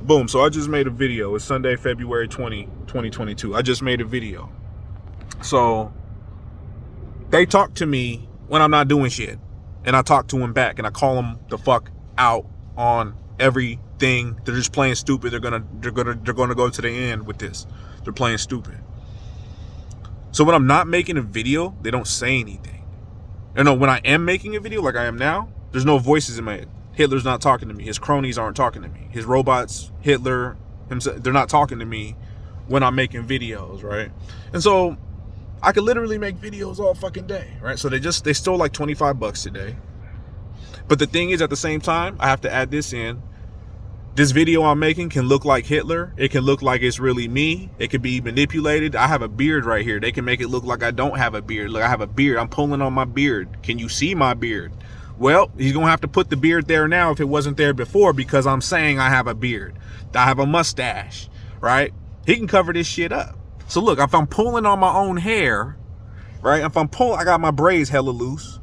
Boom. So I just made a video. It's Sunday, February 2022. I just made a video. So they talk to me when I'm not doing shit. And I talk to them back and I call them the fuck out on everything. They're just playing stupid. They're gonna go to the end with this. They're playing stupid. So when I'm not making a video, they don't say anything. You know, when I am making a video like I am now, there's no voices in my head. Hitler's not talking to me. His cronies aren't talking to me. His robots, Hitler, himself, they're not talking to me when I'm making videos, right? And so I could literally make videos all fucking day, right? So they stole like $25 today. But the thing is, at the same time, I have to add this in. This video I'm making can look like Hitler. It can look like it's really me. It could be manipulated. I have a beard right here. They can make it look like I don't have a beard. Look, I have a beard. I'm pulling on my beard. Can you see my beard? Well, he's going to have to put the beard there now if it wasn't there before, because I'm saying I have a beard. I have a mustache, right? He can cover this shit up. So look, if I'm pulling on my own hair, right? If I'm pulling, I got my braids hella loose.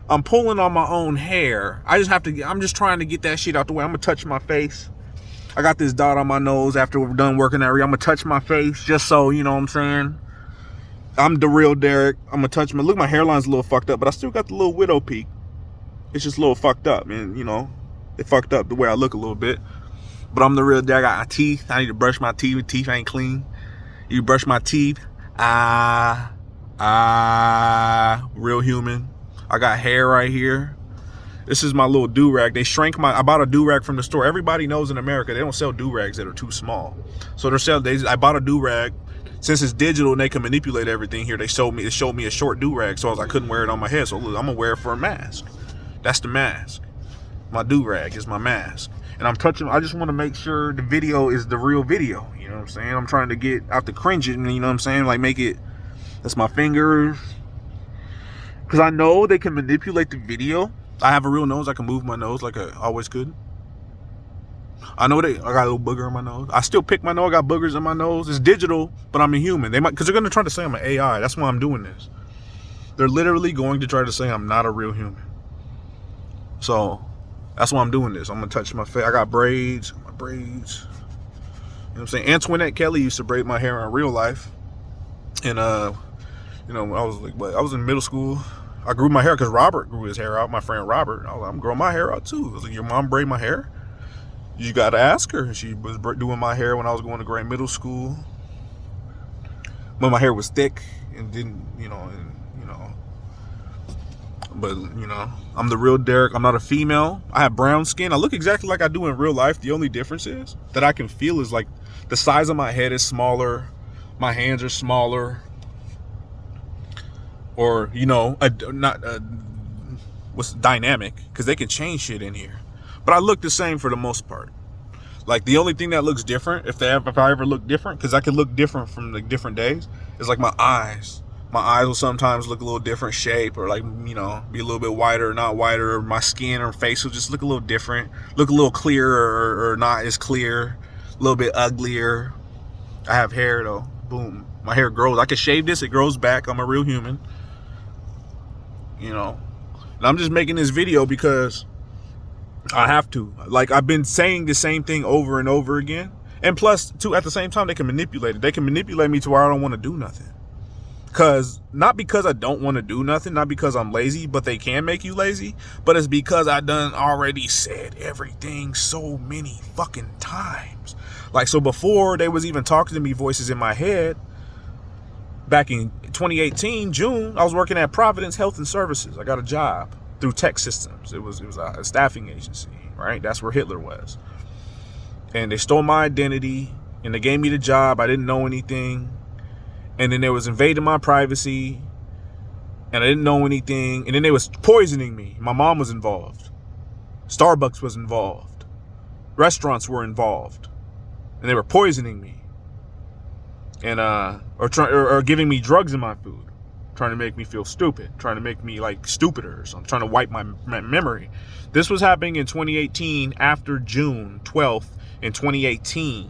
I'm pulling on my own hair. I'm just trying to get that shit out the way. I'm going to touch my face. I got this dot on my nose after we're done working that. I'm going to touch my face just so, you know what I'm saying? I'm the real Derek. I'm going to touch look, my hairline's a little fucked up, but I still got the little widow peak. It's just a little fucked up, and you know, it fucked up the way I look a little bit. But I'm the real Derek. I got my teeth. I need to brush my teeth. Teeth ain't clean. You brush my teeth. Real human. I got hair right here. This is my little do-rag. They shrank I bought a do-rag from the store. Everybody knows in America, they don't sell do-rags that are too small. So I bought a do-rag. Since it's digital and they can manipulate everything here, it showed me a short do-rag, so I couldn't wear it on my head. So look, I'm gonna wear it for a mask. That's the mask. My do-rag is my mask. And I just want to make sure the video is the real video. You know what I'm saying? I'm trying to get out the cringing, you know what I'm saying? Like make it, that's my fingers. Because I know they can manipulate the video. I have a real nose. I can move my nose like I always could. I know I got a little booger in my nose. I still pick my nose. I got boogers in my nose. It's digital, but I'm a human. Because they're going to try to say I'm an AI. That's why I'm doing this. They're literally going to try to say I'm not a real human. So that's why I'm doing this. I'm going to touch my face. I got braids. My braids. You know what I'm saying? Antoinette Kelly used to braid my hair in real life. And, you know, I was in middle school. I grew my hair because Robert grew his hair out. My friend Robert. I was like, I'm growing my hair out too. I was like, your mom braid my hair? You got to ask her. She was doing my hair when I was going to grade middle school. When my hair was thick and didn't, but, you know, I'm the real Derek. I'm not a female. I have brown skin. I look exactly like I do in real life. The only difference is that I can feel is like the size of my head is smaller. My hands are smaller. Or, you know, what's dynamic, because they can change shit in here. But I look the same for the most part. Like the only thing that looks different, if I ever look different, because I can look different from the different days, is like my eyes. My eyes will sometimes look a little different shape, or like, you know, be a little bit whiter or not whiter. Or my skin or face will just look a little different, look a little clearer or not as clear, a little bit uglier. I have hair though. Boom. My hair grows. I can shave this, it grows back. I'm a real human. You know, and I'm just making this video because I have to. Like, I've been saying the same thing over and over again. And plus, too, at the same time, they can manipulate it. They can manipulate me to where I don't want to do nothing. Not because I don't want to do nothing, not because I'm lazy, but they can make you lazy. But it's because I done already said everything so many fucking times. Like, so before they was even talking to me, voices in my head, back in 2018, June, I was working at Providence Health and Services. I got a job through Tech Systems. It was a staffing agency, right? That's where Hitler was. And they stole my identity and they gave me the job. I didn't know anything. And then they was invading my privacy and I didn't know anything. And then they was poisoning me. My mom was involved. Starbucks was involved. Restaurants were involved. And they were poisoning me. And or giving me drugs in my food, trying to make me feel stupid, trying to make me like stupider or something, trying to wipe my memory. This was happening in 2018 after June 12th in 2018.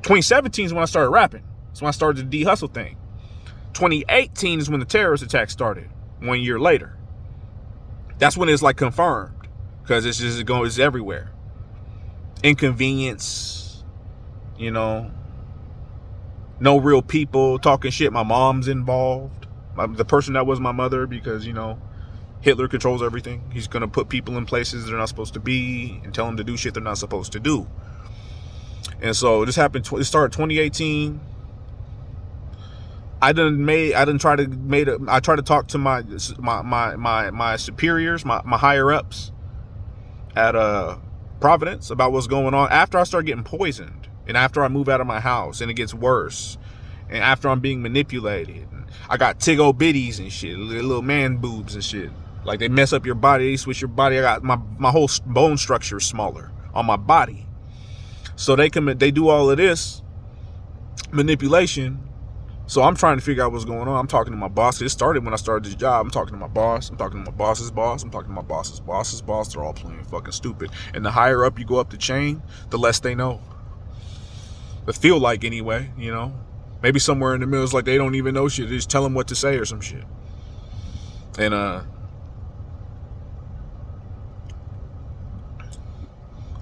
2017 is when I started rapping. That's when I started the D-Hustle thing. 2018 is when the terrorist attack started, 1 year later. That's when it's like confirmed, because it's everywhere. inconvenience, you know, no real people, talking shit. My mom's involved, the person that was my mother, because, you know, Hitler controls everything. He's going to put people in places they're not supposed to be and tell them to do shit they're not supposed to do. And so this happened, it started 2018. I tried to talk to my superiors, my higher ups at Providence about what's going on after I start getting poisoned, and after I move out of my house and it gets worse, and after I'm being manipulated. I got tiggo bitties and shit, little man boobs and shit. Like, they mess up your body, they switch your body. I got my whole bone structure is smaller on my body. So they do all of this manipulation. So I'm trying to figure out what's going on. I'm talking to my boss. It started when I started this job. I'm talking to my boss. I'm talking to my boss's boss. I'm talking to my boss's boss's boss. They're all playing fucking stupid. And the higher up you go up the chain, the less they know. They feel like, anyway, you know. Maybe somewhere in the middle, it's like they don't even know shit. They just tell them what to say or some shit. And I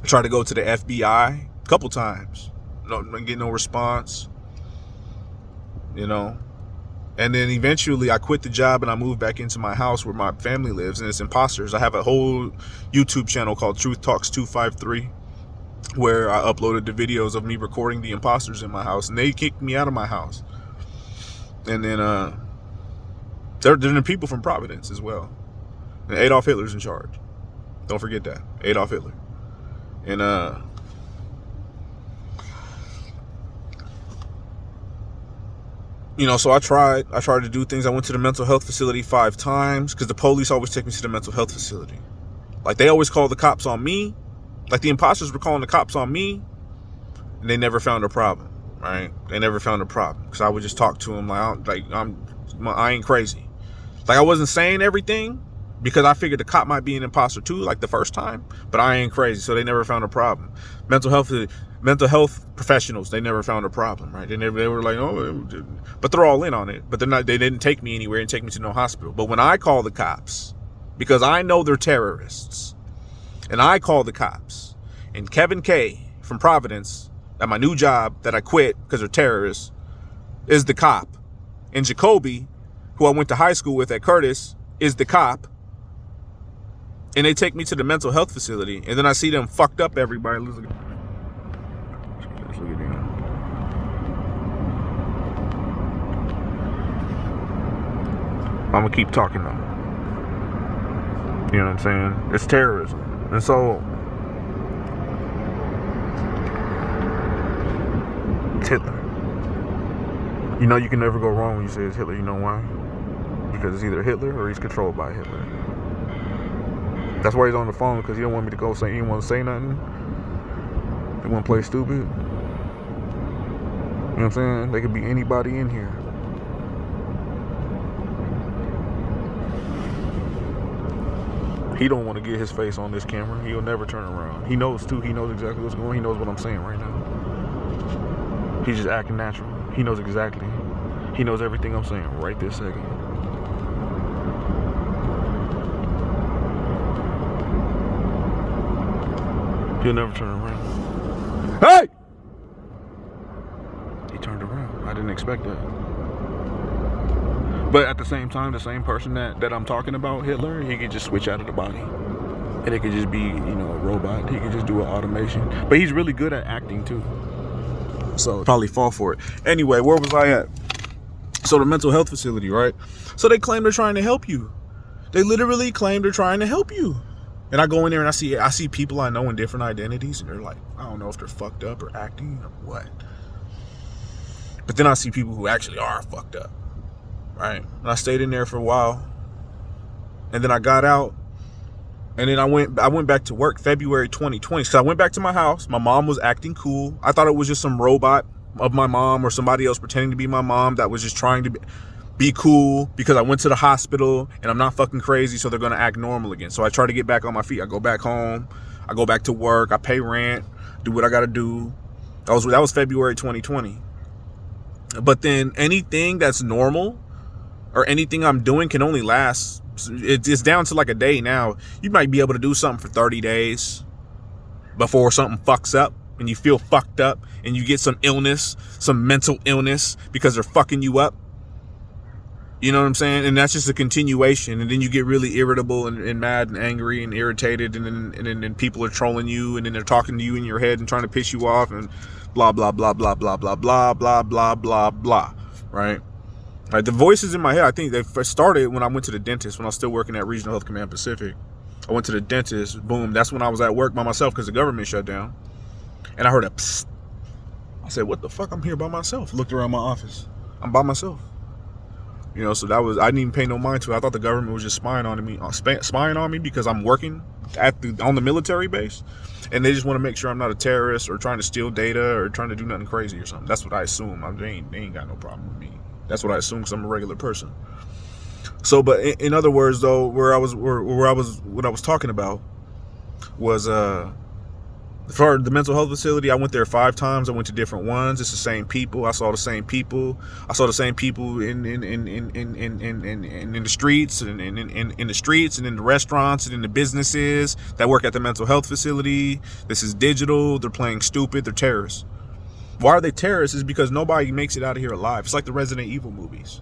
tried to go to the FBI a couple times. No, get no response. You know, and then eventually I quit the job and I moved back into my house where my family lives, and it's imposters. I have a whole YouTube channel called Truth Talks 253 where I uploaded the videos of me recording the imposters in my house, and they kicked me out of my house. And then there are people from Providence as well, and Adolf Hitler's in charge. Don't forget that, Adolf Hitler. And you know, so I tried to do things. I went to the mental health facility 5 times because the police always take me to the mental health facility. Like, they always call the cops on me. Like, the imposters were calling the cops on me, and they never found a problem, right? They never found a problem because I would just talk to them I ain't crazy. Like, I wasn't saying everything because I figured the cop might be an imposter too, like the first time, but I ain't crazy, so they never found a problem. Mental health professionals, they never found a problem, right? They were like, oh, but they're all in on it. But they didn't take me anywhere and take me to no hospital. But when I call the cops, because I know they're terrorists, and I call the cops, and Kevin K from Providence, at my new job that I quit because they're terrorists, is the cop, and Jacoby, who I went to high school with at Curtis, is the cop, and they take me to the mental health facility, and then I see them fucked up everybody. Look at them. I'm gonna keep talking though. You know what I'm saying? It's terrorism. And so it's Hitler. You know you can never go wrong when you say it's Hitler. You know why? Because it's either Hitler or he's controlled by Hitler. That's why he's on the phone, because he don't want me to go say, he didn't want to say nothing. They want to play stupid. You know what I'm saying? They could be anybody in here. He don't want to get his face on this camera. He'll never turn around. He knows too. He knows exactly what's going on. He knows what I'm saying right now. He's just acting natural. He knows exactly. He knows everything I'm saying right this second. He'll never turn around. Hey! He turned around. I didn't expect that. But at the same time, the same person that I'm talking about, Hitler, he could just switch out of the body. And it could just be, you know, a robot. He could just do an automation. But he's really good at acting too. So probably fall for it. Anyway, where was I at? So the mental health facility, right? So they claim they're trying to help you. They literally claim they're trying to help you. And I go in there and I see people I know in different identities, and they're like, I don't know if they're fucked up or acting or what. But then I see people who actually are fucked up, right? And I stayed in there for a while, and then I got out, and then I went back to work February 2020. So I went back to my house. My mom was acting cool. I thought it was just some robot of my mom or somebody else pretending to be my mom that was just trying to be cool because I went to the hospital and I'm not fucking crazy, so they're gonna act normal again. So I try to get back on my feet. I go back home, I go back to work, I pay rent, do what I gotta do. That was February 2020. But then anything that's normal or anything I'm doing can only last, it's down to like a day now. You might be able to do something for 30 days. before something fucks up and you feel fucked up and you get some illness, some mental illness because they're fucking you up. You know what I'm saying? And that's just a continuation. And then you get really irritable and mad and angry and irritated. And then people are trolling you. And then they're talking to you in your head and trying to piss you off and blah, blah, blah, blah, blah, blah, blah, blah, blah, blah, blah. Right? Like the voices in my head, I think they first started when I went to the dentist, when I was still working at Regional Health Command Pacific. I went to the dentist. Boom. That's when I was at work by myself because the government shut down. And I heard a psst. I said, what the fuck? I'm here by myself. Looked around my office. I'm by myself. You know, so that was, I didn't even pay no mind to it. I thought the government was just spying on me because I'm working on the military base, and they just want to make sure I'm not a terrorist or trying to steal data or trying to do nothing crazy or something. That's what I assume. They ain't got no problem with me. That's what I assume because I'm a regular person. So, but in other words, though, what I was talking about was for the mental health facility. I went there 5 times. I went to different ones. It's the same people. I saw the same people. I saw the same people in the streets and in the streets and in the restaurants and in the businesses that work at the mental health facility. This is digital. They're playing stupid. They're terrorists. Why are they terrorists? Is because nobody makes it out of here alive. It's like the Resident Evil movies.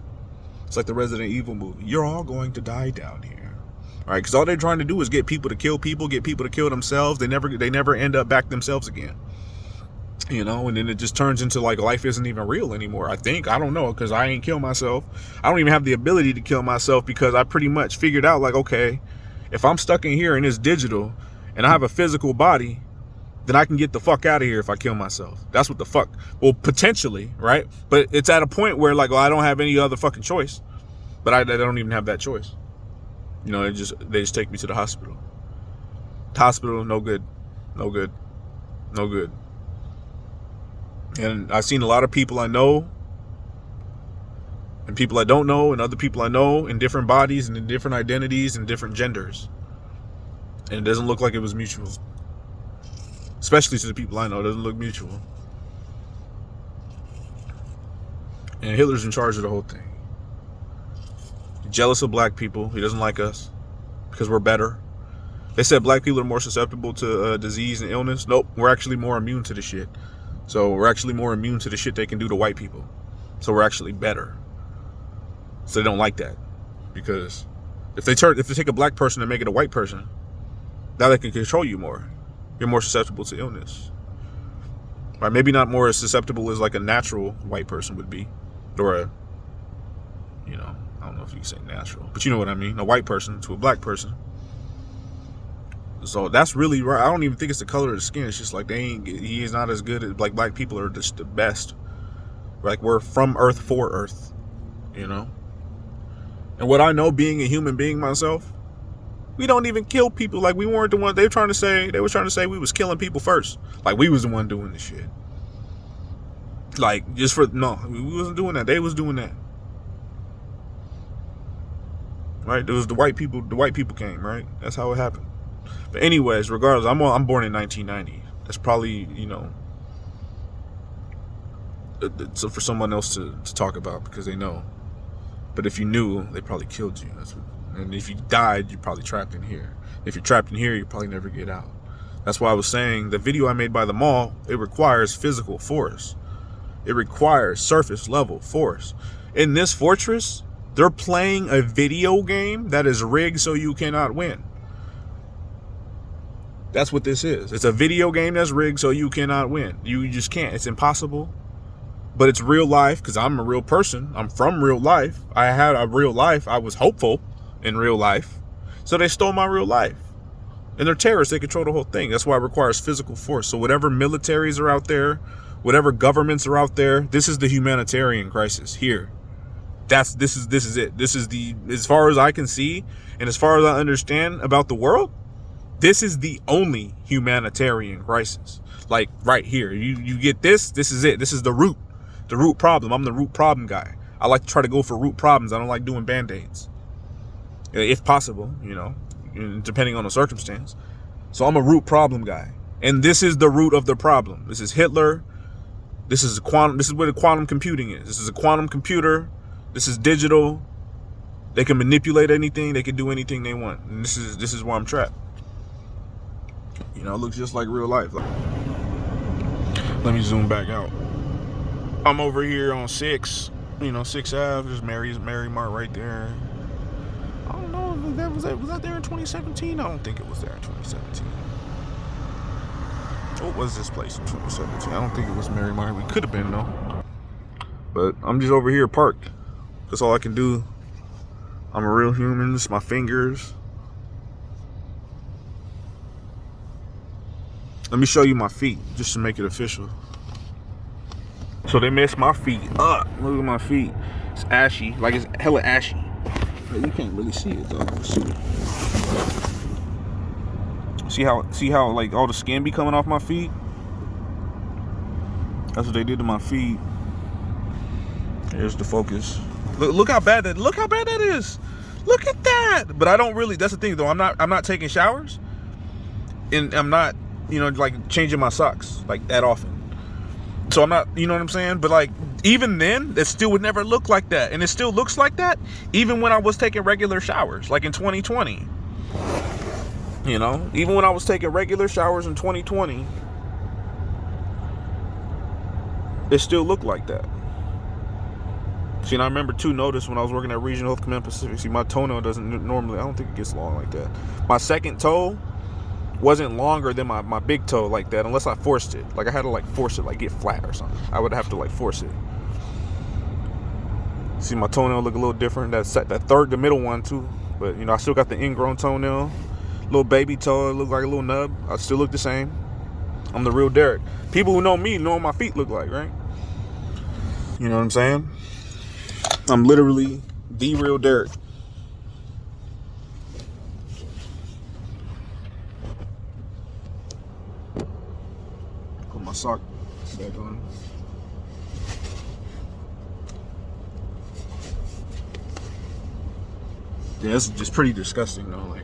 It's like the Resident Evil movie. You're all going to die down here. All right, because all they're trying to do is get people to kill people, get people to kill themselves. They never end up back themselves again. You know, and then it just turns into like life isn't even real anymore. I think, I don't know, because I ain't kill myself. I don't even have the ability to kill myself because I pretty much figured out like, okay, if I'm stuck in here and it's digital and I have a physical body, then I can get the fuck out of here if I kill myself. That's what the fuck. Well, potentially, right? But it's at a point where like, well, I don't have any other fucking choice. But I don't even have that choice. You know, they just take me to the hospital. Hospital, no good. No good. No good. And I've seen a lot of people I know and people I don't know and other people I know in different bodies and in different identities and different genders. And it doesn't look like it was mutual. Especially to the people I know, it doesn't look mutual. And Hitler's in charge of the whole thing. Jealous of black people. He doesn't like us because we're better. They said black people are more susceptible to disease and illness. Nope, we're actually more immune to the shit. So we're actually more immune to the shit they can do to white people. So we're actually better. So they don't like that because if they take a black person and make it a white person, now they can control you more. You're more susceptible to illness. Right? Maybe not more as susceptible as like a natural white person would be, or a, you know, I don't know if you can say natural, but you know what I mean. A white person to a black person. So that's really right. I don't even think it's the color of the skin. It's just like he is not as good as like black people are just the best. Like we're from Earth for Earth, you know. And what I know, being a human being myself, we don't even kill people. Like we weren't the one. They were trying to say we was killing people first. Like we was the one doing the shit. Like we wasn't doing that. They was doing that. Right? It was the white people came, right? That's how it happened. But anyways, regardless, I'm born in 1990. That's probably, you know, so for someone else to talk about because they know. But if you knew, they probably killed you. And if you died, you're probably trapped in here. If you're trapped in here, you probably never get out. That's why I was saying the video I made by the mall, it requires physical force. It requires surface level force. In this fortress, they're playing a video game that is rigged so you cannot win. That's what this is. It's a video game that's rigged so you cannot win. You just can't. It's impossible. But it's real life because I'm a real person. I'm from real life. I had a real life. I was hopeful in real life. So they stole my real life. And they're terrorists. They control the whole thing. That's why it requires physical force. So whatever militaries are out there, whatever governments are out there, this is the humanitarian crisis here. This is it. This is the, as far as I can see and as far as I understand about the world, this is the only humanitarian crisis. Like right here, you get this is it. This is the root problem. I'm the root problem guy. I like to try to go for root problems. I don't like doing band-aids. If possible, you know, depending on the circumstance. So I'm a root problem guy. And this is the root of the problem. This is Hitler. This is quantum. This is where the quantum computing is. This is a quantum computer. This is digital. They can manipulate anything. They can do anything they want. And this is where I'm trapped. You know, it looks just like real life. Let me zoom back out. I'm over here on 6, you know, 6th Ave. There's Mary Mart right there. I don't know if that was that there in 2017? I don't think it was there in 2017. What was this place in 2017? I don't think it was Mary Mart. We could have been though. But I'm just over here parked. That's all I can do. I'm a real human. It's my fingers. Let me show you my feet just to make it official. So they messed my feet up. Look at my feet. It's ashy, like it's hella ashy. You can't really see it though. See how like all the skin be coming off my feet? That's what they did to my feet. Here's the focus. Look how bad that is. Look at that. But I don't really, that's the thing though. I'm not taking showers. And I'm not, you know, like changing my socks like that often. So I'm not, you know what I'm saying? But like, even then, it still would never look like that. And it still looks like that even when I was taking regular showers, like in 2020. You know, even when I was taking regular showers in 2020, it still looked like that. See, and I remember too, notice when I was working at Regional Health Command Pacific, see, my toenail doesn't normally, I don't think it gets long like that. My second toe wasn't longer than my big toe like that unless I forced it. Like I had to like force it, like get flat or something. I would have to like force it. See, my toenail look a little different. The middle one too. But you know, I still got the ingrown toenail. Little baby toe, it look like a little nub. I still look the same. I'm the real Derek. People who know me know what my feet look like, right? You know what I'm saying? I'm literally the real Derek. Put my sock back on. Yeah, it's just pretty disgusting though, like.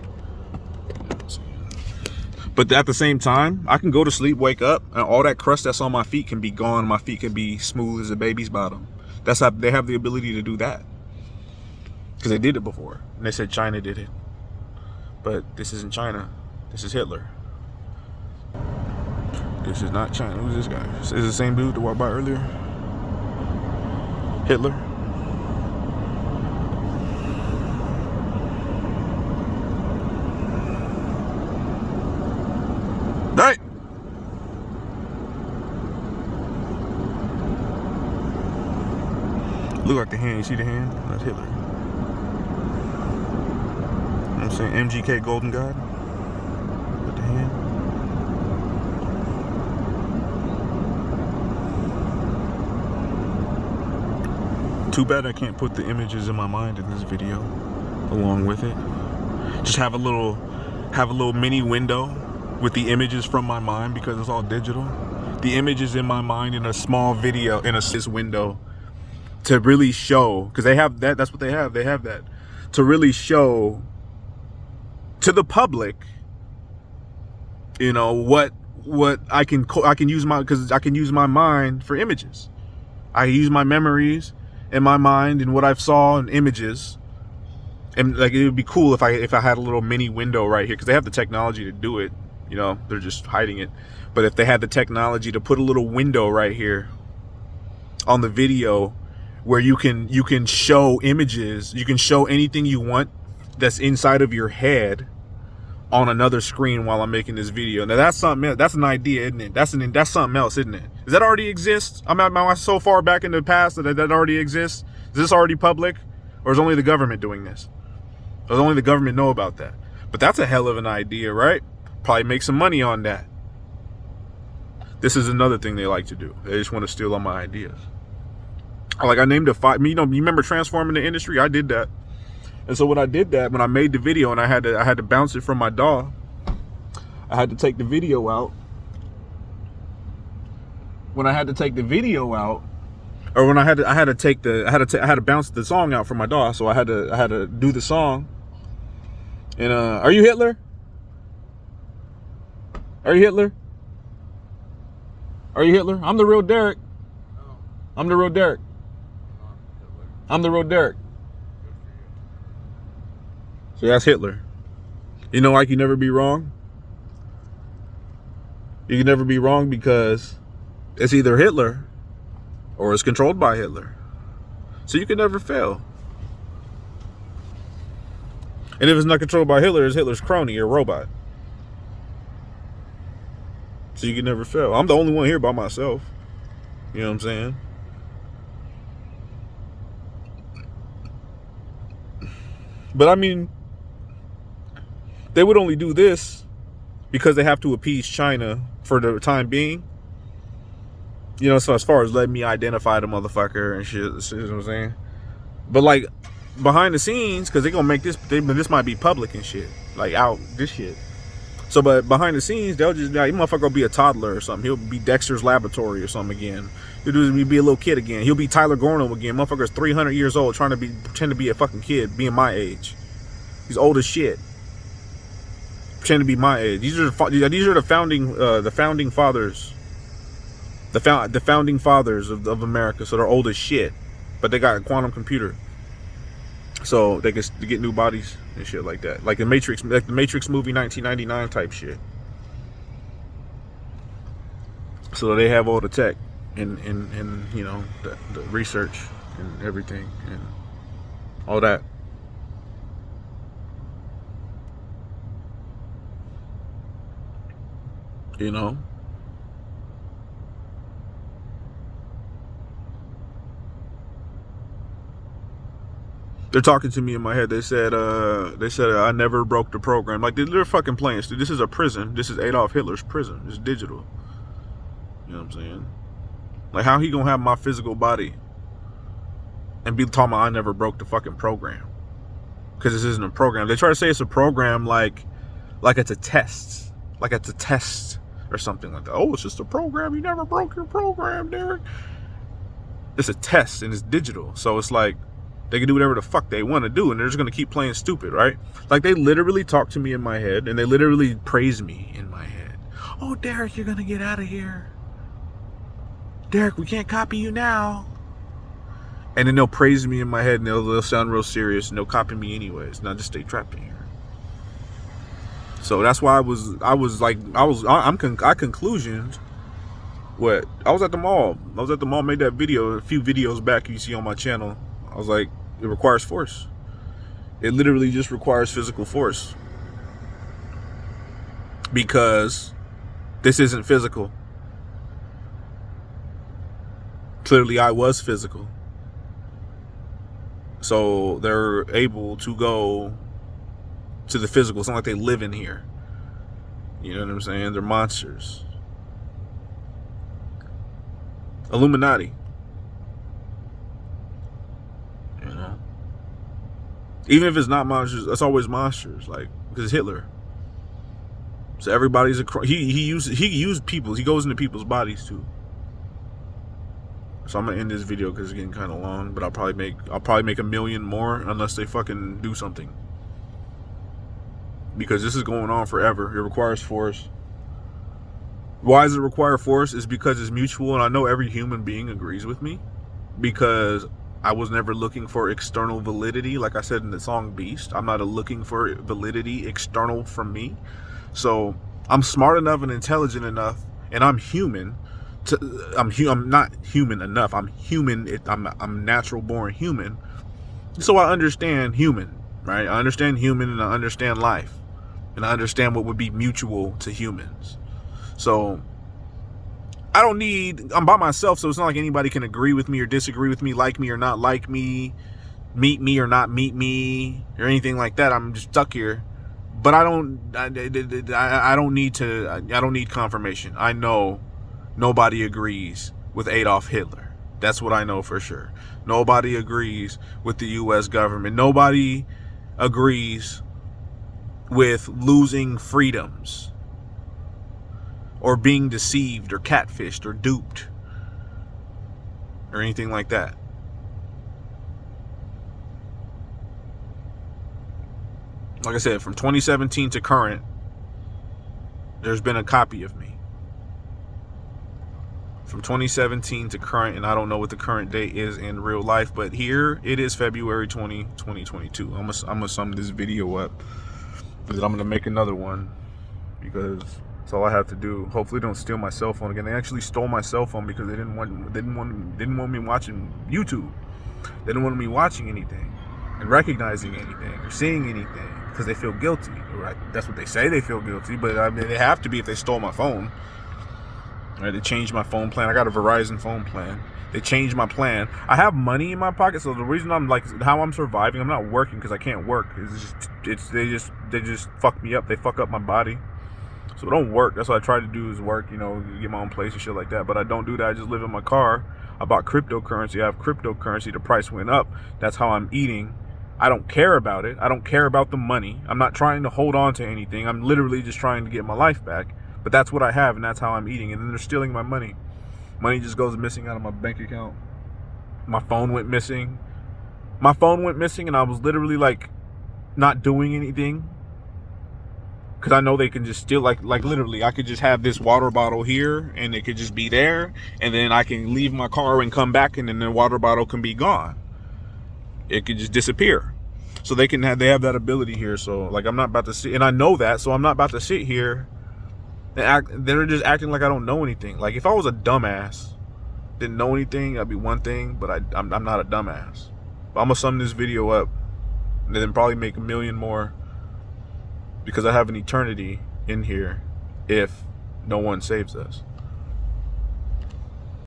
But at the same time, I can go to sleep, wake up, and all that crust that's on my feet can be gone. My feet can be smooth as a baby's bottom. That's how they have the ability to do that. Because they did it before. And they said China did it. But this isn't China. This is Hitler. This is not China. Who's this guy? Is this the same dude that walked by earlier? Hitler? Hey! Look like the hand. You see the hand? That's Hitler. You know what I'm saying? MGK Golden God. With the hand. Too bad I can't put the images in my mind in this video along with it. Just have a little mini window with the images from my mind because it's all digital. The images in my mind in a small video in this window to really show, because they have that, that's what they have that to really show to the public, you know, what I can use because I can use my mind for images. I use my memories in my mind and what I've saw in images. And like, it would be cool if I had a little mini window right here, because they have the technology to do it. You know, they're just hiding it. But if they had the technology to put a little window right here on the video where you can show images, you can show anything you want that's inside of your head on another screen while I'm making this video. Now that's something else. That's an idea, isn't it? That's something else, isn't it? Does that already exist? Am I so far back in the past that already exists? Is this already public? Or is only the government doing this? Does only the government know about that? But that's a hell of an idea, right? Probably make some money on that. This is another thing they like to do. They just want to steal all my ideas. Like I named a 5. You know, you remember transforming the industry? I did that. And so when I did that, when I made the video and I had to bounce it from my DAW, I had to take the video out. When I had to take the video out, or when I had to bounce the song out from my DAW, so I had to do the song. And are you Hitler? Are you Hitler? Are you Hitler? I'm the real Derek. No. I'm the real Derek. I'm the real Derek. So that's Hitler. You know, I can never be wrong. You can never be wrong because it's either Hitler or it's controlled by Hitler. So you can never fail. And if it's not controlled by Hitler, it's Hitler's crony or robot. So you can never fail. I'm the only one here by myself. You know what I'm saying? But I mean, they would only do this because they have to appease China for the time being. You know, so as far as letting me identify the motherfucker and shit, you know what I'm saying? But like behind the scenes, because they're gonna make this, this might be public and shit, like out this shit. So, but behind the scenes, they'll just be like, motherfucker will be a toddler or something. He'll be Dexter's Laboratory or something again. He'll be a little kid again. He'll be Tyler Gorno again. Motherfucker's 300 years old trying to pretend to be a fucking kid, being my age. He's old as shit. Pretend to be my age. These are the founding fathers. The founding fathers of America. So they're old as shit, but they got a quantum computer, so they can get new bodies and shit like that, like the Matrix movie 1999 type shit. So they have all the tech and you know the research and everything and all that. You know. They're talking to me in my head. They said I never broke the program. Like they're fucking playing. This is a prison. This is Adolf Hitler's prison. It's digital. You know what I'm saying? Like how he gonna have my physical body and be talking about I never broke the fucking program? Because this isn't a program. They try to say it's a program like it's a test. Like it's a test or something like that. Oh, it's just a program. You never broke your program, Derek. It's a test and it's digital. So it's like they can do whatever the fuck they want to do, and they're just going to keep playing stupid, right? Like, they literally talk to me in my head, and they literally praise me in my head. Oh, Derek, you're going to get out of here. Derek, we can't copy you now. And then they'll praise me in my head, and they'll sound real serious, and they'll copy me anyways, and I'll just stay trapped in here. So that's why I conclusioned. What? I was at the mall. Made that video, a few videos back you see on my channel. I was like, it requires force. It literally just requires physical force. Because this isn't physical. Clearly I was physical. So they're able to go to the physical. It's not like they live in here. You know what I'm saying? They're monsters. Illuminati. You know? Even if it's not monsters, it's always monsters. Like, because it's Hitler. So everybody's he used people. He goes into people's bodies too. So I'm gonna end this video because it's getting kind of long. But I'll probably make $1 million more unless they fucking do something. Because this is going on forever. It requires force. Why does it require force? Is because it's mutual, and I know every human being agrees with me. Because I was never looking for external validity. Like I said in the song Beast, I'm not looking for validity external from me. So I'm smart enough and intelligent enough, and I'm human. I'm not human enough. I'm human. I'm natural born human. So I understand human, right? I understand human, and I understand life, and I understand what would be mutual to humans. So I'm by myself, so it's not like anybody can agree with me or disagree with me, like me or not like me, meet me or not meet me, or anything like that. I'm just stuck here. But I don't need confirmation. I know nobody agrees with Adolf Hitler. That's what I know for sure. Nobody agrees with the U.S. government. Nobody agrees with losing freedoms, or being deceived, or catfished, or duped, or anything like that. Like I said, from 2017 to current, there's been a copy of me. From 2017 to current, and I don't know what the current date is in real life, but here it is February 20, 2022. I'm gonna sum this video up, and then I'm gonna make another one, because That's all I have to do. Hopefully they don't steal my cell phone again. They actually stole my cell phone because they didn't want me watching YouTube. They didn't want me watching anything and recognizing anything or seeing anything because they feel guilty. Right? That's what they say, they feel guilty, but I mean they have to be if they stole my phone. Right? They changed my phone plan. I got a Verizon phone plan. They changed my plan. I have money in my pocket, so the reason I'm like how I'm surviving, I'm not working because I can't work. They just fuck me up. They fuck up my body. So it don't work. That's what I try to do is work, you know, get my own place and shit like that. But I don't do that. I just live in my car. I bought cryptocurrency. I have cryptocurrency. The price went up. That's how I'm eating. I don't care about it. I don't care about the money. I'm not trying to hold on to anything. I'm literally just trying to get my life back. But that's what I have, and that's how I'm eating. And then they're stealing my money. Money just goes missing out of my bank account. My phone went missing. My phone went missing, and I was literally like not doing anything. Because I know they can just steal, like literally, I could just have this water bottle here, and it could just be there, and then I can leave my car and come back, and then the water bottle can be gone. It could just disappear. So they have that ability here. So like I'm not about to sit, and I know that, so I'm not about to sit here and act. They're just acting like I don't know anything. Like if I was a dumbass, didn't know anything, that'd be one thing. But I'm not a dumbass. But I'm gonna sum this video up, and then probably make 1 million more. Because I have an eternity in here if no one saves us.